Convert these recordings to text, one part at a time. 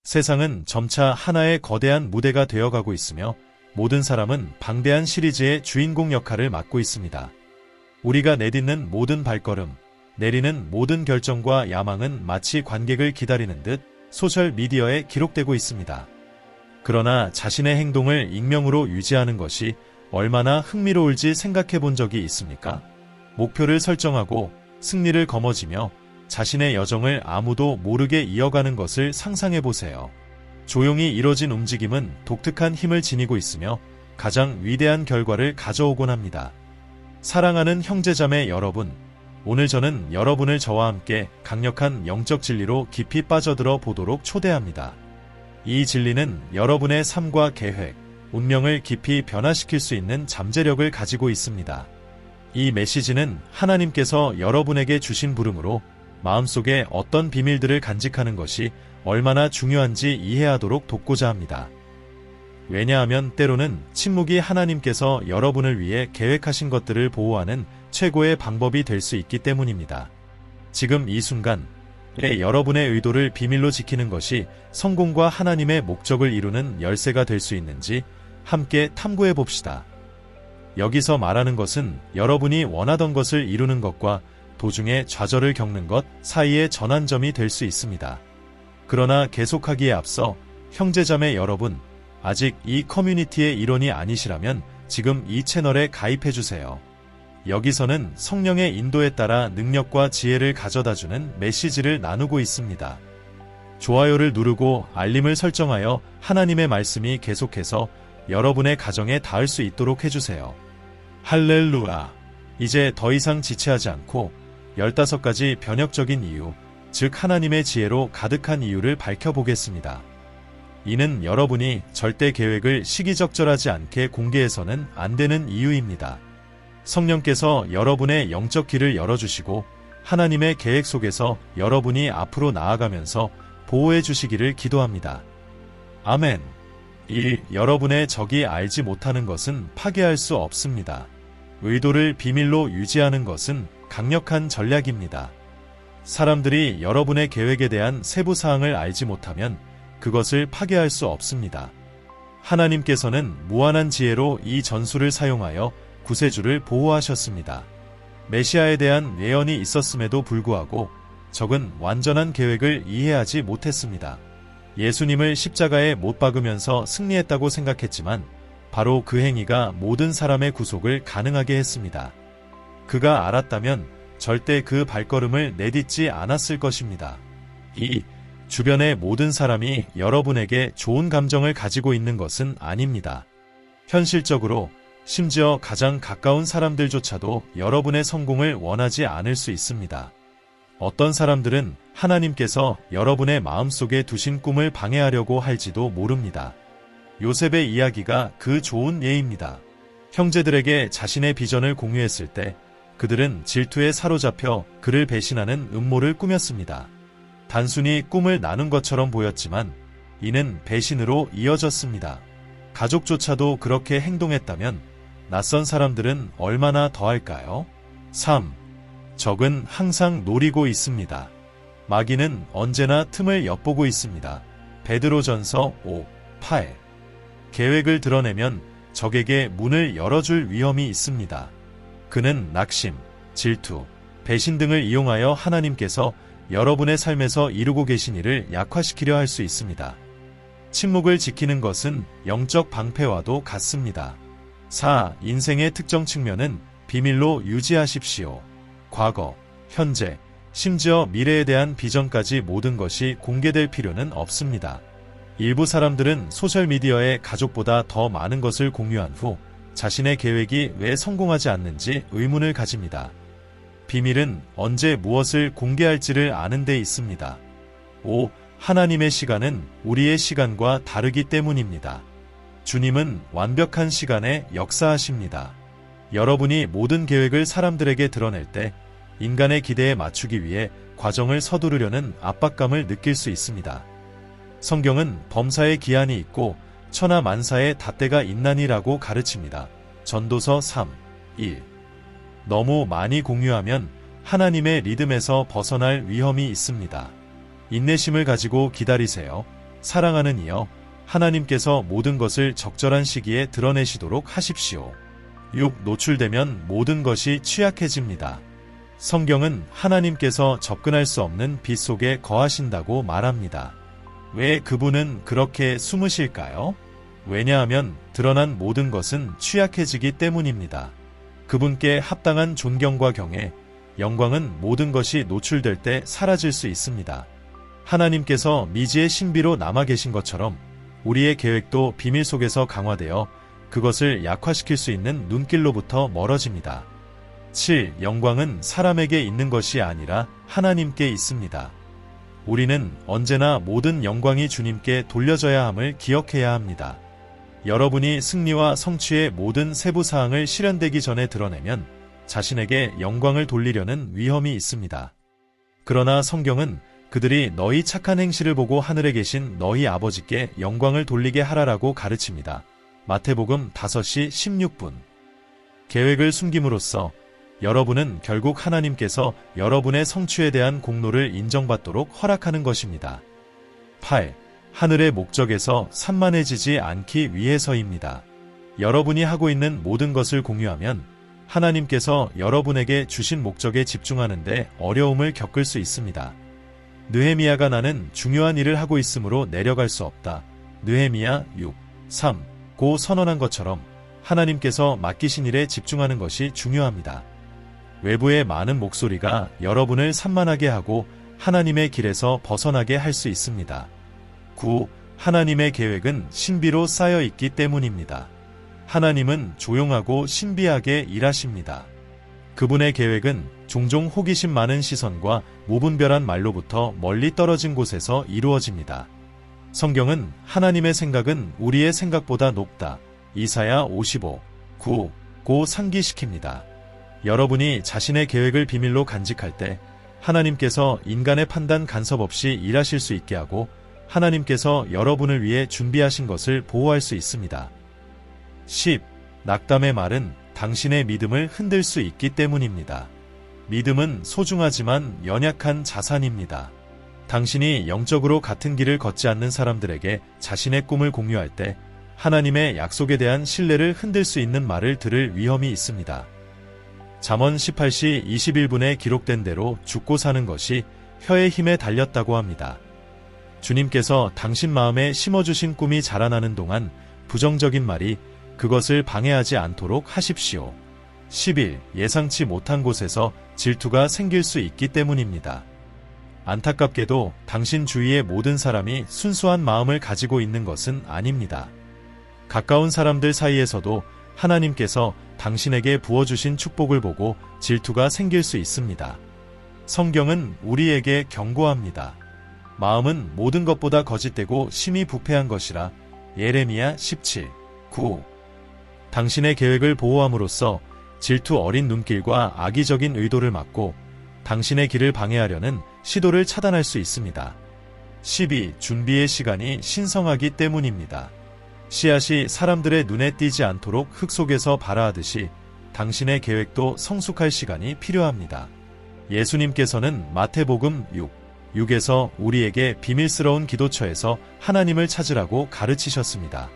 세상은 점차 하나의 거대한 무대가 되어가고 있으며 모든 사람은 방대한 시리즈의 주인공 역할을 맡고 있습니다. 우리가 내딛는 모든 발걸음, 내리는 모든 결정과 야망은 마치 관객을 기다리는 듯 소셜미디어에 기록되고 있습니다. 그러나 자신의 행동을 익명으로 유지하는 것이 얼마나 흥미로울지 생각해 본 적이 있습니까? 목표를 설정하고 승리를 거머쥐며 자신의 여정을 아무도 모르게 이어가는 것을 상상해 보세요. 조용히 이뤄진 움직임은 독특한 힘을 지니고 있으며 가장 위대한 결과를 가져오곤 합니다. 사랑하는 형제자매 여러분, 오늘 저는 여러분을 저와 함께 강력한 영적 진리로 깊이 빠져들어 보도록 초대합니다. 이 진리는 여러분의 삶과 계획, 운명을 깊이 변화시킬 수 있는 잠재력을 가지고 있습니다. 이 메시지는 하나님께서 여러분에게 주신 부름으로 마음속에 어떤 비밀들을 간직하는 것이 얼마나 중요한지 이해하도록 돕고자 합니다. 왜냐하면 때로는 침묵이 하나님께서 여러분을 위해 계획하신 것들을 보호하는 최고의 방법이 될 수 있기 때문입니다. 지금 이 순간, 여러분의 의도를 비밀로 지키는 것이 성공과 하나님의 목적을 이루는 열쇠가 될 수 있는지 함께 탐구해 봅시다. 여기서 말하는 것은 여러분이 원하던 것을 이루는 것과 도중에 좌절을 겪는 것 사이의 전환점이 될 수 있습니다. 그러나 계속하기에 앞서 형제자매 여러분, 아직 이 커뮤니티의 일원이 아니시라면 지금 이 채널에 가입해주세요. 여기서는 성령의 인도에 따라 능력과 지혜를 가져다주는 메시지를 나누고 있습니다. 좋아요를 누르고 알림을 설정하여 하나님의 말씀이 계속해서 여러분의 가정에 닿을 수 있도록 해주세요. 할렐루야! 이제 더 이상 지체하지 않고 15가지 변혁적인 이유, 즉 하나님의 지혜로 가득한 이유를 밝혀보겠습니다. 이는 여러분이 절대 계획을 시기적절하지 않게 공개해서는 안 되는 이유입니다. 성령께서 여러분의 영적 길을 열어주시고 하나님의 계획 속에서 여러분이 앞으로 나아가면서 보호해 주시기를 기도합니다. 아멘. 1. 여러분의 적이 알지 못하는 것은 파괴할 수 없습니다. 의도를 비밀로 유지하는 것은 강력한 전략입니다. 사람들이 여러분의 계획에 대한 세부 사항을 알지 못하면 그것을 파괴할 수 없습니다. 하나님께서는 무한한 지혜로 이 전술을 사용하여 구세주를 보호하셨습니다. 메시아에 대한 예언이 있었음에도 불구하고 적은 완전한 계획을 이해하지 못했습니다. 예수님을 십자가에 못 박으면서 승리했다고 생각했지만 바로 그 행위가 모든 사람의 구속을 가능하게 했습니다. 그가 알았다면 절대 그 발걸음을 내딛지 않았을 것입니다. 2. 주변의 모든 사람이 여러분에게 좋은 감정을 가지고 있는 것은 아닙니다. 현실적으로 심지어 가장 가까운 사람들조차도 여러분의 성공을 원하지 않을 수 있습니다. 어떤 사람들은 하나님께서 여러분의 마음속에 두신 꿈을 방해하려고 할지도 모릅니다. 요셉의 이야기가 그 좋은 예입니다. 형제들에게 자신의 비전을 공유했을 때 그들은 질투에 사로잡혀 그를 배신하는 음모를 꾸몄습니다. 단순히 꿈을 나눈 것처럼 보였지만 이는 배신으로 이어졌습니다. 가족조차도 그렇게 행동했다면 낯선 사람들은 얼마나 더할까요? 3. 적은 항상 노리고 있습니다. 마귀는 언제나 틈을 엿보고 있습니다. 베드로전서 5, 8. 계획을 드러내면 적에게 문을 열어줄 위험이 있습니다. 그는 낙심, 질투, 배신 등을 이용하여 하나님께서 여러분의 삶에서 이루고 계신 일을 약화시키려 할 수 있습니다. 침묵을 지키는 것은 영적 방패와도 같습니다. 4. 인생의 특정 측면은 비밀로 유지하십시오. 과거, 현재, 심지어 미래에 대한 비전까지 모든 것이 공개될 필요는 없습니다. 일부 사람들은 소셜미디어에 가족보다 더 많은 것을 공유한 후 자신의 계획이 왜 성공하지 않는지 의문을 가집니다. 비밀은 언제 무엇을 공개할지를 아는 데 있습니다. 5. 하나님의 시간은 우리의 시간과 다르기 때문입니다. 주님은 완벽한 시간에 역사하십니다. 여러분이 모든 계획을 사람들에게 드러낼 때 인간의 기대에 맞추기 위해 과정을 서두르려는 압박감을 느낄 수 있습니다. 성경은 범사에 기한이 있고 천하 만사에 닷대가 있나니라고 가르칩니다. 전도서 3, 1. 너무 많이 공유하면 하나님의 리듬에서 벗어날 위험이 있습니다. 인내심을 가지고 기다리세요. 사랑하는 이여, 하나님께서 모든 것을 적절한 시기에 드러내시도록 하십시오. 6. 노출되면 모든 것이 취약해집니다. 성경은 하나님께서 접근할 수 없는 빛 속에 거하신다고 말합니다. 왜 그분은 그렇게 숨으실까요? 왜냐하면 드러난 모든 것은 취약해지기 때문입니다. 그분께 합당한 존경과 경애, 영광은 모든 것이 노출될 때 사라질 수 있습니다. 하나님께서 미지의 신비로 남아 계신 것처럼 우리의 계획도 비밀 속에서 강화되어 그것을 약화시킬 수 있는 눈길로부터 멀어집니다. 7. 영광은 사람에게 있는 것이 아니라 하나님께 있습니다. 우리는 언제나 모든 영광이 주님께 돌려져야 함을 기억해야 합니다. 여러분이 승리와 성취의 모든 세부사항을 실현되기 전에 드러내면 자신에게 영광을 돌리려는 위험이 있습니다. 그러나 성경은 그들이 너희 착한 행실을 보고 하늘에 계신 너희 아버지께 영광을 돌리게 하라라고 가르칩니다. 마태복음 5시 16분. 계획을 숨김으로써 여러분은 결국 하나님께서 여러분의 성취에 대한 공로를 인정받도록 허락하는 것입니다. 8. 하늘의 목적에서 산만해지지 않기 위해서입니다. 여러분이 하고 있는 모든 것을 공유하면 하나님께서 여러분에게 주신 목적에 집중하는데 어려움을 겪을 수 있습니다. 느헤미야가 나는 중요한 일을 하고 있으므로 내려갈 수 없다. 느헤미야 6, 3, 고 선언한 것처럼 하나님께서 맡기신 일에 집중하는 것이 중요합니다. 외부의 많은 목소리가 여러분을 산만하게 하고 하나님의 길에서 벗어나게 할 수 있습니다. 9. 하나님의 계획은 신비로 쌓여 있기 때문입니다. 하나님은 조용하고 신비하게 일하십니다. 그분의 계획은 종종 호기심 많은 시선과 무분별한 말로부터 멀리 떨어진 곳에서 이루어집니다. 성경은 하나님의 생각은 우리의 생각보다 높다. 이사야 55, 9, 고 상기시킵니다. 여러분이 자신의 계획을 비밀로 간직할 때 하나님께서 인간의 판단 간섭 없이 일하실 수 있게 하고 하나님께서 여러분을 위해 준비하신 것을 보호할 수 있습니다. 10. 낙담의 말은 당신의 믿음을 흔들 수 있기 때문입니다. 믿음은 소중하지만 연약한 자산입니다. 당신이 영적으로 같은 길을 걷지 않는 사람들에게 자신의 꿈을 공유할 때 하나님의 약속에 대한 신뢰를 흔들 수 있는 말을 들을 위험이 있습니다. 잠언 18시 21분에 기록된 대로 죽고 사는 것이 혀의 힘에 달렸다고 합니다. 주님께서 당신 마음에 심어주신 꿈이 자라나는 동안 부정적인 말이 그것을 방해하지 않도록 하십시오. 11. 예상치 못한 곳에서 질투가 생길 수 있기 때문입니다. 안타깝게도 당신 주위의 모든 사람이 순수한 마음을 가지고 있는 것은 아닙니다. 가까운 사람들 사이에서도 하나님께서 당신에게 부어주신 축복을 보고 질투가 생길 수 있습니다. 성경은 우리에게 경고합니다. 마음은 모든 것보다 거짓되고 심히 부패한 것이라. 예레미야 17, 9. 당신의 계획을 보호함으로써 질투 어린 눈길과 악의적인 의도를 막고 당신의 길을 방해하려는 시도를 차단할 수 있습니다. 12. 준비의 시간이 신성하기 때문입니다. 씨앗이 사람들의 눈에 띄지 않도록 흙 속에서 발아하듯이 당신의 계획도 성숙할 시간이 필요합니다. 예수님께서는 마태복음 6에서 우리에게 비밀스러운 기도처에서 하나님을 찾으라고 가르치셨습니다.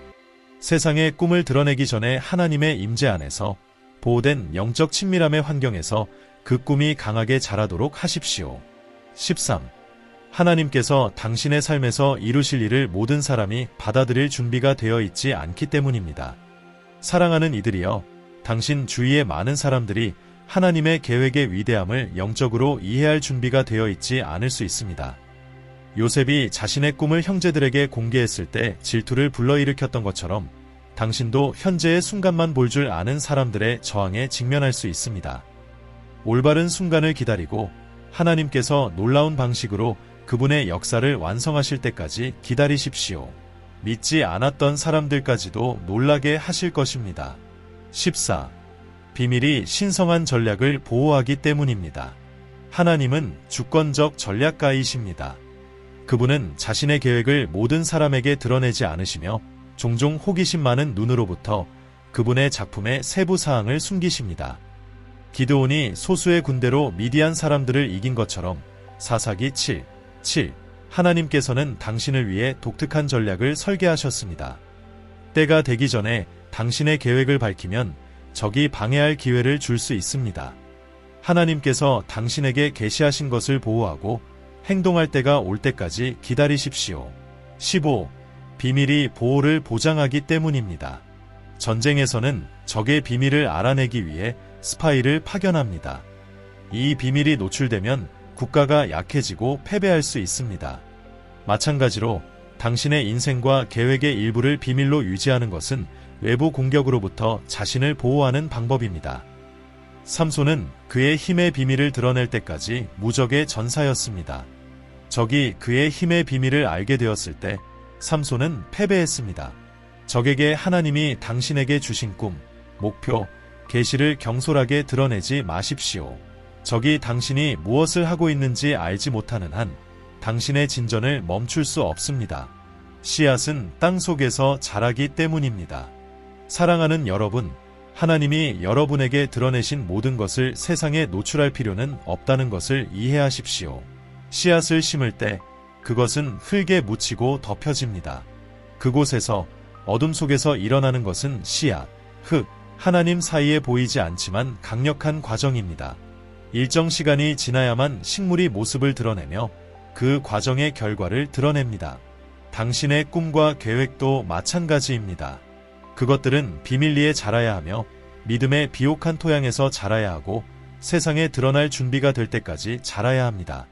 세상의 꿈을 드러내기 전에 하나님의 임재 안에서 보호된 영적 친밀함의 환경에서 그 꿈이 강하게 자라도록 하십시오. 13. 하나님께서 당신의 삶에서 이루실 일을 모든 사람이 받아들일 준비가 되어 있지 않기 때문입니다. 사랑하는 이들이여, 당신 주위의 많은 사람들이 하나님의 계획의 위대함을 영적으로 이해할 준비가 되어 있지 않을 수 있습니다. 요셉이 자신의 꿈을 형제들에게 공개했을 때 질투를 불러일으켰던 것처럼 당신도 현재의 순간만 볼 줄 아는 사람들의 저항에 직면할 수 있습니다. 올바른 순간을 기다리고 하나님께서 놀라운 방식으로 그분의 역사를 완성하실 때까지 기다리십시오. 믿지 않았던 사람들까지도 놀라게 하실 것입니다. 14. 비밀이 신성한 전략을 보호하기 때문입니다. 하나님은 주권적 전략가이십니다. 그분은 자신의 계획을 모든 사람에게 드러내지 않으시며 종종 호기심 많은 눈으로부터 그분의 작품의 세부 사항을 숨기십니다. 기드온이 소수의 군대로 미디안 사람들을 이긴 것처럼 사사기 7, 하나님께서는 당신을 위해 독특한 전략을 설계하셨습니다. 때가 되기 전에 당신의 계획을 밝히면 적이 방해할 기회를 줄 수 있습니다. 하나님께서 당신에게 계시하신 것을 보호하고 행동할 때가 올 때까지 기다리십시오. 15. 비밀이 보호를 보장하기 때문입니다. 전쟁에서는 적의 비밀을 알아내기 위해 스파이를 파견합니다. 이 비밀이 노출되면 국가가 약해지고 패배할 수 있습니다. 마찬가지로 당신의 인생과 계획의 일부를 비밀로 유지하는 것은 외부 공격으로부터 자신을 보호하는 방법입니다. 삼손은 그의 힘의 비밀을 드러낼 때까지 무적의 전사였습니다. 적이 그의 힘의 비밀을 알게 되었을 때 삼손은 패배했습니다. 적에게 하나님이 당신에게 주신 꿈, 목표, 계시를 경솔하게 드러내지 마십시오. 적이 당신이 무엇을 하고 있는지 알지 못하는 한 당신의 진전을 멈출 수 없습니다. 씨앗은 땅 속에서 자라기 때문입니다. 사랑하는 여러분, 하나님이 여러분에게 드러내신 모든 것을 세상에 노출할 필요는 없다는 것을 이해하십시오. 씨앗을 심을 때 그것은 흙에 묻히고 덮여집니다. 그곳에서 어둠 속에서 일어나는 것은 씨앗, 흙, 하나님 사이에 보이지 않지만 강력한 과정입니다. 일정 시간이 지나야만 식물이 모습을 드러내며 그 과정의 결과를 드러냅니다. 당신의 꿈과 계획도 마찬가지입니다. 그것들은 비밀리에 자라야 하며 믿음의 비옥한 토양에서 자라야 하고 세상에 드러날 준비가 될 때까지 자라야 합니다.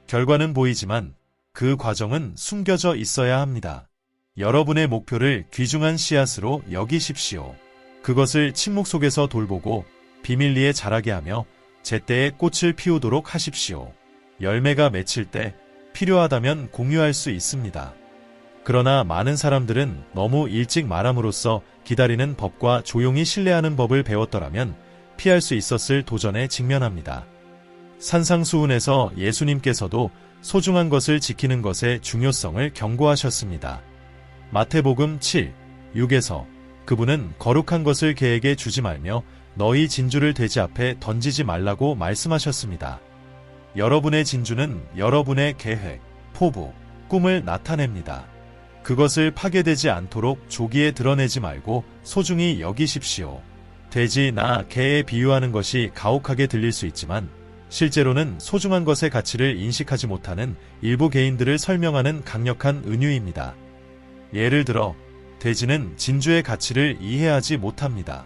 결과는 보이지만 그 과정은 숨겨져 있어야 합니다. 여러분의 목표를 귀중한 씨앗으로 여기십시오. 그것을 침묵 속에서 돌보고 비밀리에 자라게 하며 제때에 꽃을 피우도록 하십시오. 열매가 맺힐 때 필요하다면 공유할 수 있습니다. 그러나 많은 사람들은 너무 일찍 말함으로써 기다리는 법과 조용히 신뢰하는 법을 배웠더라면 피할 수 있었을 도전에 직면합니다. 산상수훈에서 예수님께서도 소중한 것을 지키는 것의 중요성을 경고하셨습니다. 마태복음 7, 6에서 그분은 거룩한 것을 개에게 주지 말며 너희 진주를 돼지 앞에 던지지 말라고 말씀하셨습니다. 여러분의 진주는 여러분의 계획, 포부, 꿈을 나타냅니다. 그것을 파괴되지 않도록 조기에 드러내지 말고 소중히 여기십시오. 돼지나 개에 비유하는 것이 가혹하게 들릴 수 있지만 실제로는 소중한 것의 가치를 인식하지 못하는 일부 개인들을 설명하는 강력한 은유입니다. 예를 들어 돼지는 진주의 가치를 이해하지 못합니다.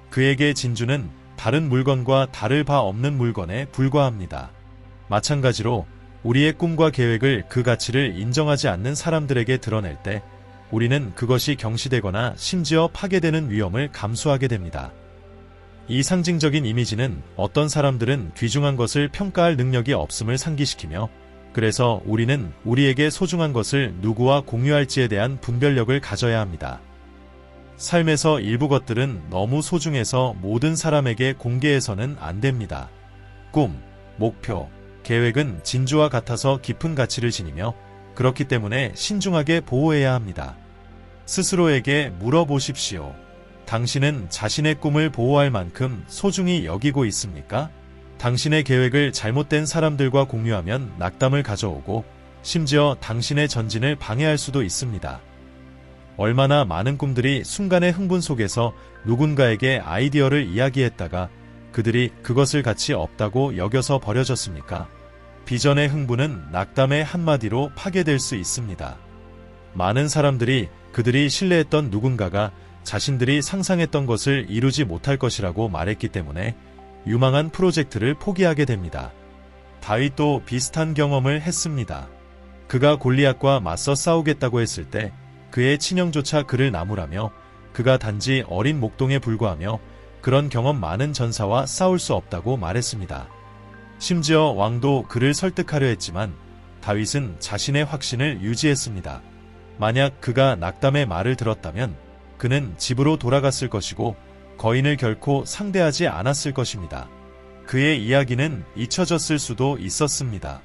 그에게 진주는 다른 물건과 다를 바 없는 물건에 불과합니다. 마찬가지로 우리의 꿈과 계획을 그 가치를 인정하지 않는 사람들에게 드러낼 때 우리는 그것이 경시되거나 심지어 파괴되는 위험을 감수하게 됩니다. 이 상징적인 이미지는 어떤 사람들은 귀중한 것을 평가할 능력이 없음을 상기시키며 그래서 우리는 우리에게 소중한 것을 누구와 공유할지에 대한 분별력을 가져야 합니다. 삶에서 일부 것들은 너무 소중해서 모든 사람에게 공개해서는 안 됩니다. 꿈, 목표, 계획은 진주와 같아서 깊은 가치를 지니며 그렇기 때문에 신중하게 보호해야 합니다. 스스로에게 물어보십시오. 당신은 자신의 꿈을 보호할 만큼 소중히 여기고 있습니까? 당신의 계획을 잘못된 사람들과 공유하면 낙담을 가져오고 심지어 당신의 전진을 방해할 수도 있습니다. 얼마나 많은 꿈들이 순간의 흥분 속에서 누군가에게 아이디어를 이야기했다가 그들이 그것을 가치 없다고 여겨서 버려졌습니까? 비전의 흥분은 낙담의 한마디로 파괴될 수 있습니다. 많은 사람들이 그들이 신뢰했던 누군가가 자신들이 상상했던 것을 이루지 못할 것이라고 말했기 때문에 유망한 프로젝트를 포기하게 됩니다. 다윗도 비슷한 경험을 했습니다. 그가 골리앗과 맞서 싸우겠다고 했을 때 그의 친형조차 그를 나무라며 그가 단지 어린 목동에 불과하며 그런 경험 많은 전사와 싸울 수 없다고 말했습니다. 심지어 왕도 그를 설득하려 했지만 다윗은 자신의 확신을 유지했습니다. 만약 그가 낙담의 말을 들었다면 그는 집으로 돌아갔을 것이고 거인을 결코 상대하지 않았을 것입니다. 그의 이야기는 잊혀졌을 수도 있었습니다.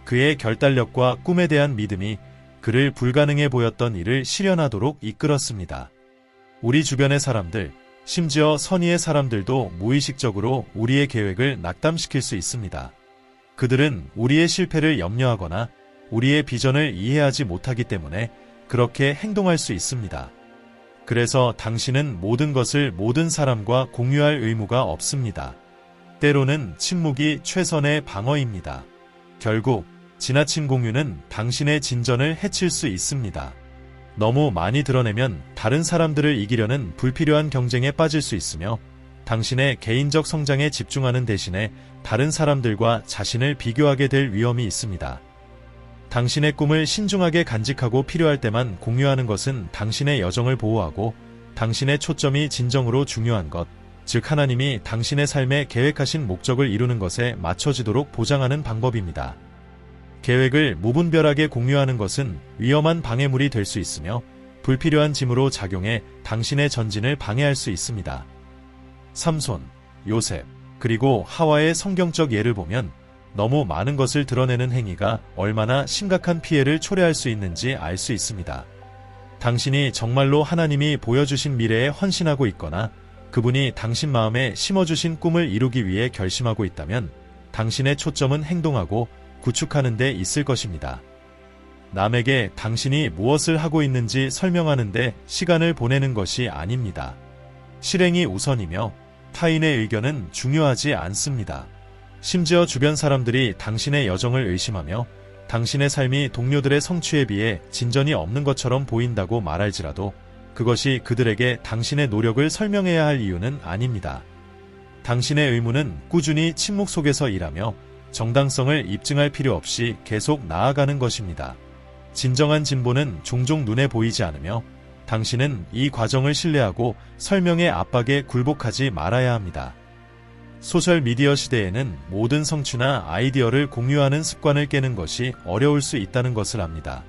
그의 결단력과 꿈에 대한 믿음이 그를 불가능해 보였던 일을 실현하도록 이끌었습니다. 우리 주변의 사람들, 심지어 선의의 사람들도 무의식적으로 우리의 계획을 낙담시킬 수 있습니다. 그들은 우리의 실패를 염려하거나 우리의 비전을 이해하지 못하기 때문에 그렇게 행동할 수 있습니다. 그래서 당신은 모든 것을 모든 사람과 공유할 의무가 없습니다. 때로는 침묵이 최선의 방어입니다. 결국 지나친 공유는 당신의 진전을 해칠 수 있습니다. 너무 많이 드러내면 다른 사람들을 이기려는 불필요한 경쟁에 빠질 수 있으며 당신의 개인적 성장에 집중하는 대신에 다른 사람들과 자신을 비교하게 될 위험이 있습니다. 당신의 꿈을 신중하게 간직하고 필요할 때만 공유하는 것은 당신의 여정을 보호하고 당신의 초점이 진정으로 중요한 것, 즉 하나님이 당신의 삶에 계획하신 목적을 이루는 것에 맞춰지도록 보장하는 방법입니다. 계획을 무분별하게 공유하는 것은 위험한 방해물이 될 수 있으며 불필요한 짐으로 작용해 당신의 전진을 방해할 수 있습니다. 삼손, 요셉, 그리고 하와의 성경적 예를 보면 너무 많은 것을 드러내는 행위가 얼마나 심각한 피해를 초래할 수 있는지 알 수 있습니다. 당신이 정말로 하나님이 보여주신 미래에 헌신하고 있거나 그분이 당신 마음에 심어주신 꿈을 이루기 위해 결심하고 있다면 당신의 초점은 행동하고 구축하는 데 있을 것입니다. 남에게 당신이 무엇을 하고 있는지 설명하는 데 시간을 보내는 것이 아닙니다. 실행이 우선이며 타인의 의견은 중요하지 않습니다. 심지어 주변 사람들이 당신의 여정을 의심하며 당신의 삶이 동료들의 성취에 비해 진전이 없는 것처럼 보인다고 말할지라도 그것이 그들에게 당신의 노력을 설명해야 할 이유는 아닙니다. 당신의 의무는 꾸준히 침묵 속에서 일하며 정당성을 입증할 필요 없이 계속 나아가는 것입니다. 진정한 진보는 종종 눈에 보이지 않으며 당신은 이 과정을 신뢰하고 설명의 압박에 굴복하지 말아야 합니다. 소셜미디어 시대에는 모든 성취나 아이디어를 공유하는 습관을 깨는 것이 어려울 수 있다는 것을 압니다.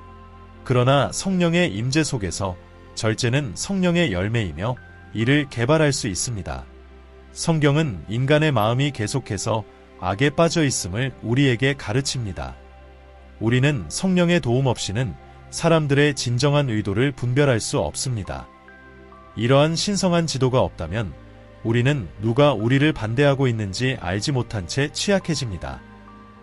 그러나 성령의 임재 속에서 절제는 성령의 열매이며 이를 개발할 수 있습니다. 성경은 인간의 마음이 계속해서 악에 빠져 있음을 우리에게 가르칩니다. 우리는 성령의 도움 없이는 사람들의 진정한 의도를 분별할 수 없습니다. 이러한 신성한 지도가 없다면 우리는 누가 우리를 반대하고 있는지 알지 못한 채 취약해집니다.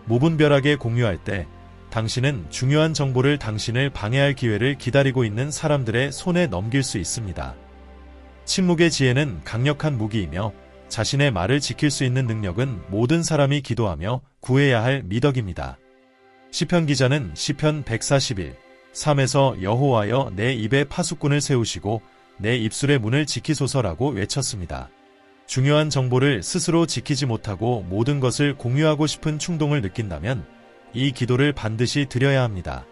무분별하게 공유할 때 당신은 중요한 정보를 당신을 방해할 기회를 기다리고 있는 사람들의 손에 넘길 수 있습니다. 침묵의 지혜는 강력한 무기이며 자신의 말을 지킬 수 있는 능력은 모든 사람이 기도하며 구해야 할 미덕입니다. 시편 기자는 시편 141, 3에서 여호와여 내 입에 파수꾼을 세우시고 내 입술의 문을 지키소서라고 외쳤습니다. 중요한 정보를 스스로 지키지 못하고 모든 것을 공유하고 싶은 충동을 느낀다면 이 기도를 반드시 드려야 합니다.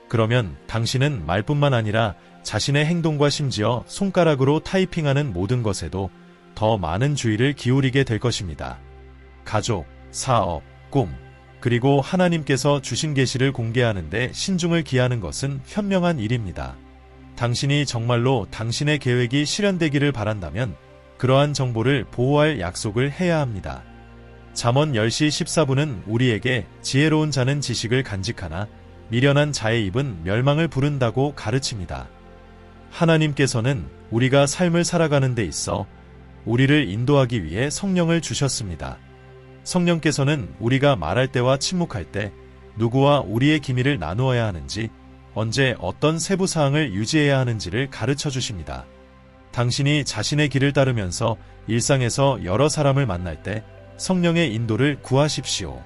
그러면 당신은 말뿐만 아니라 자신의 행동과 심지어 손가락으로 타이핑하는 모든 것에도 더 많은 주의를 기울이게 될 것입니다. 가족, 사업, 꿈, 그리고 하나님께서 주신 계시를 공개하는 데 신중을 기하는 것은 현명한 일입니다. 당신이 정말로 당신의 계획이 실현되기를 바란다면 그러한 정보를 보호할 약속을 해야 합니다. 잠언 10시 14분은 우리에게 지혜로운 자는 지식을 간직하나 미련한 자의 입은 멸망을 부른다고 가르칩니다. 하나님께서는 우리가 삶을 살아가는 데 있어 우리를 인도하기 위해 성령을 주셨습니다. 성령께서는 우리가 말할 때와 침묵할 때 누구와 우리의 기밀을 나누어야 하는지, 언제 어떤 세부 사항을 유지해야 하는지를 가르쳐 주십니다. 당신이 자신의 길을 따르면서 일상에서 여러 사람을 만날 때 성령의 인도를 구하십시오.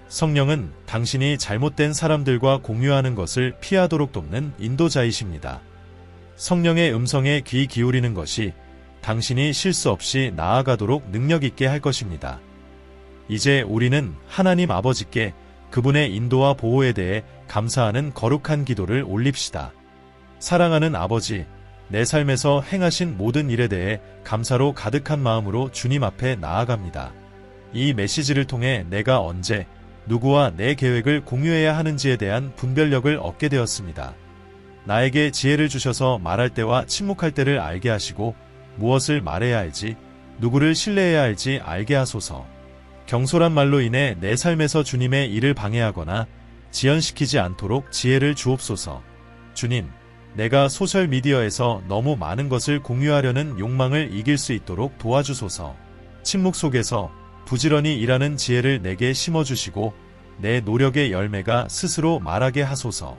성령은 당신이 잘못된 사람들과 공유하는 것을 피하도록 돕는 인도자이십니다. 성령의 음성에 귀 기울이는 것이 당신이 실수 없이 나아가도록 능력 있게 할 것입니다. 이제 우리는 하나님 아버지께 그분의 인도와 보호에 대해 감사하는 거룩한 기도를 올립시다. 사랑하는 아버지, 내 삶에서 행하신 모든 일에 대해 감사로 가득한 마음으로 주님 앞에 나아갑니다. 이 메시지를 통해 내가 언제 누구와 내 계획을 공유해야 하는지에 대한 분별력을 얻게 되었습니다. 나에게 지혜를 주셔서 말할 때와 침묵할 때를 알게 하시고 무엇을 말해야 할지, 누구를 신뢰해야 할지 알게 하소서. 경솔한 말로 인해 내 삶에서 주님의 일을 방해하거나 지연시키지 않도록 지혜를 주옵소서. 주님, 내가 소셜미디어에서 너무 많은 것을 공유하려는 욕망을 이길 수 있도록 도와주소서. 침묵 속에서 부지런히 일하는 지혜를 내게 심어주시고 내 노력의 열매가 스스로 말하게 하소서.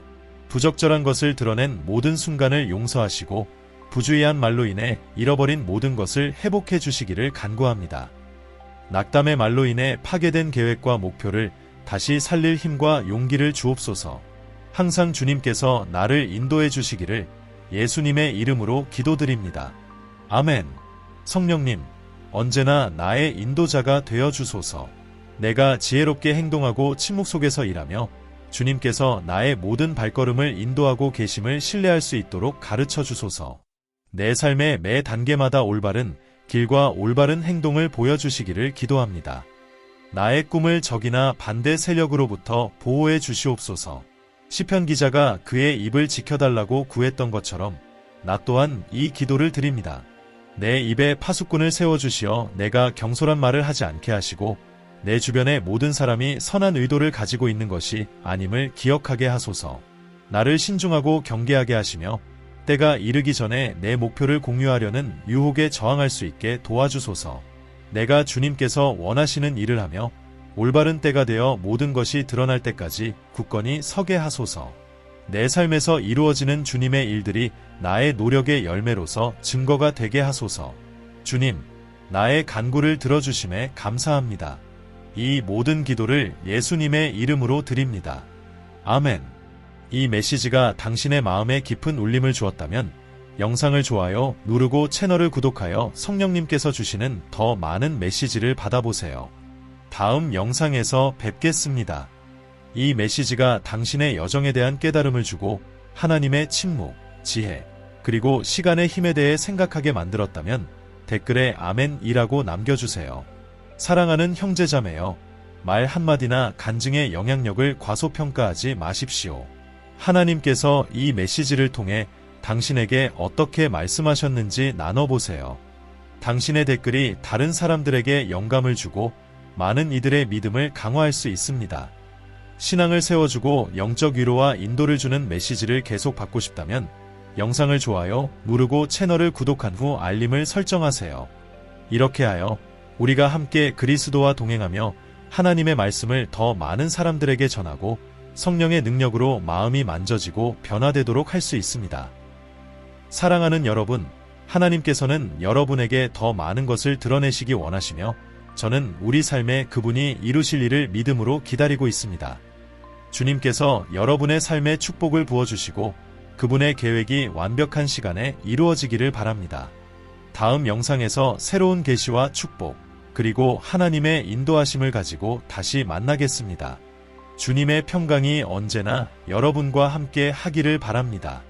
부적절한 것을 드러낸 모든 순간을 용서하시고 부주의한 말로 인해 잃어버린 모든 것을 회복해 주시기를 간구합니다. 낙담의 말로 인해 파괴된 계획과 목표를 다시 살릴 힘과 용기를 주옵소서. 항상 주님께서 나를 인도해 주시기를 예수님의 이름으로 기도드립니다. 아멘. 성령님, 언제나 나의 인도자가 되어 주소서. 내가 지혜롭게 행동하고 침묵 속에서 일하며 주님께서 나의 모든 발걸음을 인도하고 계심을 신뢰할 수 있도록 가르쳐 주소서. 내 삶의 매 단계마다 올바른 길과 올바른 행동을 보여주시기를 기도합니다. 나의 꿈을 적이나 반대 세력으로부터 보호해 주시옵소서. 시편 기자가 그의 입을 지켜달라고 구했던 것처럼 나 또한 이 기도를 드립니다. 내 입에 파수꾼을 세워주시어 내가 경솔한 말을 하지 않게 하시고 내 주변의 모든 사람이 선한 의도를 가지고 있는 것이 아님을 기억하게 하소서. 나를 신중하고 경계하게 하시며 때가 이르기 전에 내 목표를 공유하려는 유혹에 저항할 수 있게 도와주소서. 내가 주님께서 원하시는 일을 하며 올바른 때가 되어 모든 것이 드러날 때까지 굳건히 서게 하소서. 내 삶에서 이루어지는 주님의 일들이 나의 노력의 열매로서 증거가 되게 하소서. 주님, 나의 간구를 들어주심에 감사합니다. 이 모든 기도를 예수님의 이름으로 드립니다. 아멘. 이 메시지가 당신의 마음에 깊은 울림을 주었다면 영상을 좋아요 누르고 채널을 구독하여 성령님께서 주시는 더 많은 메시지를 받아보세요. 다음 영상에서 뵙겠습니다. 이 메시지가 당신의 여정에 대한 깨달음을 주고 하나님의 침묵, 지혜, 그리고 시간의 힘에 대해 생각하게 만들었다면 댓글에 아멘이라고 남겨주세요. 사랑하는 형제자매여, 말 한마디나 간증의 영향력을 과소평가하지 마십시오. 하나님께서 이 메시지를 통해 당신에게 어떻게 말씀하셨는지 나눠보세요. 당신의 댓글이 다른 사람들에게 영감을 주고 많은 이들의 믿음을 강화할 수 있습니다. 신앙을 세워주고 영적 위로와 인도를 주는 메시지를 계속 받고 싶다면 영상을 좋아요 누르고 채널을 구독한 후 알림을 설정하세요. 이렇게 하여 우리가 함께 그리스도와 동행하며 하나님의 말씀을 더 많은 사람들에게 전하고 성령의 능력으로 마음이 만져지고 변화되도록 할 수 있습니다. 사랑하는 여러분, 하나님께서는 여러분에게 더 많은 것을 드러내시기 원하시며 저는 우리 삶에 그분이 이루실 일을 믿음으로 기다리고 있습니다. 주님께서 여러분의 삶에 축복을 부어주시고 그분의 계획이 완벽한 시간에 이루어지기를 바랍니다. 다음 영상에서 새로운 계시와 축복, 그리고 하나님의 인도하심을 가지고 다시 만나겠습니다. 주님의 평강이 언제나 여러분과 함께 하기를 바랍니다.